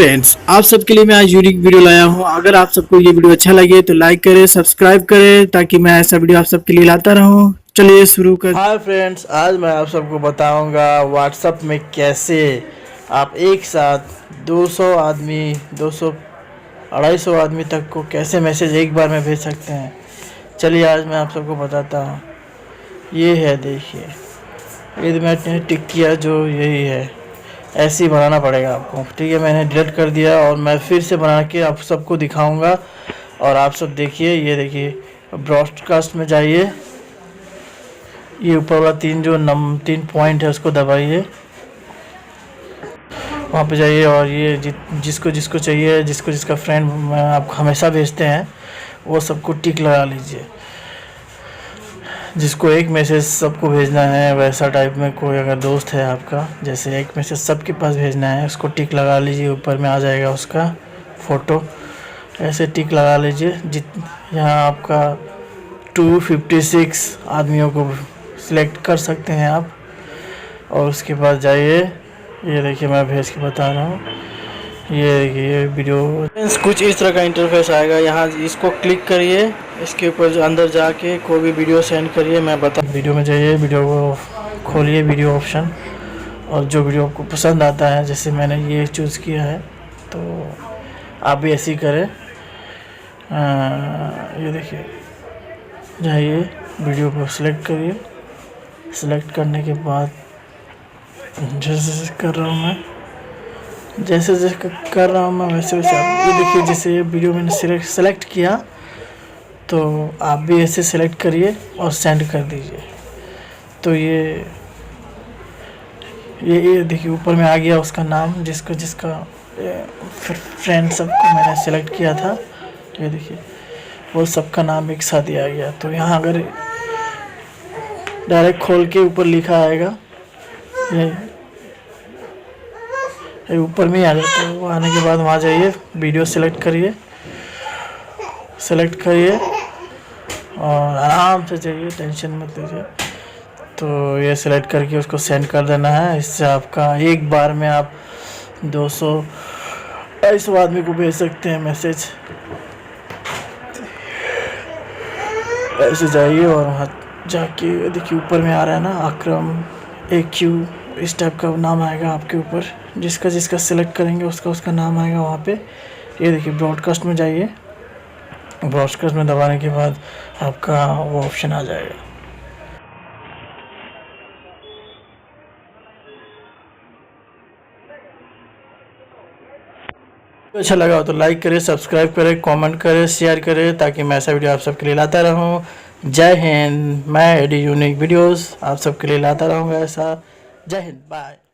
Friends, आप सबके लिए मैं आज यूनिक वीडियो लाया हूं। अगर आप सबको ये वीडियो अच्छा लगे तो लाइक करें, सब्सक्राइब करें ताकि मैं ऐसा वीडियो आप सबके लिए लाता रहूं। चलिए शुरू कर। हाय फ्रेंड्स, आज मैं आप सबको बताऊंगा व्हाट्सएप में कैसे आप एक साथ 200 आदमी 200 250 आदमी तक को कैसे मैसेज एक बार में भेज सकते हैं। चलिए आज मैं आप सबको बताता हूँ। ये है, देखिए, ये मैंने टिक किया, जो यही है। ऐसे ही बनाना पड़ेगा आपको। ठीक है, मैंने डिलीट कर दिया और मैं फिर से बना के आप सबको दिखाऊंगा और आप सब देखिए। ये देखिए, ब्रॉडकास्ट में जाइए, ये ऊपर वाला तीन पॉइंट है, उसको दबाइए, वहाँ पे जाइए और ये जिसको जिसको चाहिए, जिसका फ्रेंड आप हमेशा भेजते हैं, वो सबको टिक लगा लीजिए। जिसको एक मैसेज सबको भेजना है, वैसा टाइप में कोई अगर दोस्त है आपका, जैसे एक मैसेज सबके पास भेजना है, उसको टिक लगा लीजिए। ऊपर में आ जाएगा उसका फ़ोटो, ऐसे टिक लगा लीजिए। यहाँ आपका 256 आदमियों को सिलेक्ट कर सकते हैं आप। और उसके बाद जाइए, ये देखिए मैं भेज के बता रहा हूँ। ये देखिए वीडियो कुछ इस तरह का इंटरफेस आएगा। यहाँ इसको क्लिक करिए, इसके ऊपर अंदर जाके कोई भी वीडियो सेंड करिए। मैं बता, वीडियो में जाइए, वीडियो को खोलिए, वीडियो ऑप्शन, और जो वीडियो आपको पसंद आता है, जैसे मैंने ये चूज़ किया है, तो आप भी ऐसे ही करें। ये देखिए, जाइए वीडियो को सिलेक्ट करिए। सिलेक्ट करने के बाद जैसे कर रहा हूँ मैं, जैसे कर रहा हूँ मैं, वैसे वैसे आप ये देखिए। जैसे ये वीडियो मैंने सेलेक्ट किया, तो आप भी ऐसे सेलेक्ट करिए और सेंड कर दीजिए। तो ये देखिए ऊपर में आ गया उसका नाम, जिसका फ्रेंड सबको मैंने सेलेक्ट किया था। ये देखिए, वो सबका नाम एक साथ ही आ गया। तो यहाँ अगर डायरेक्ट खोल के ऊपर लिखा आएगा, ये ऊपर में ही आ जाता है। वो आने के बाद वहाँ जाइए, वीडियो सेलेक्ट करिए और आराम से जाइए, टेंशन मत लीजिए। तो ये सेलेक्ट करके उसको सेंड कर देना है। इससे आपका एक बार में आप 200-250 आदमी को भेज सकते हैं मैसेज। ऐसे जाइए और वहाँ जाके देखिए, ऊपर में आ रहा है ना, अकरम AQ, इस टाइप का नाम आएगा आपके ऊपर। जिसका सिलेक्ट करेंगे उसका नाम आएगा वहाँ पे। ये देखिए, ब्रॉडकास्ट में जाइए, ब्रॉडकास्ट में दबाने के बाद आपका वो ऑप्शन आ जाएगा। अच्छा लगा हो तो लाइक करें, सब्सक्राइब करें, कमेंट करें, शेयर करें, ताकि मैं ऐसा वीडियो आप सबके लिए लाता रहूं। जय हिंद। मैं एडी यूनिक वीडियोस आप सबके लिए लाता रहूँगा ऐसा। जय हिंद, बाय।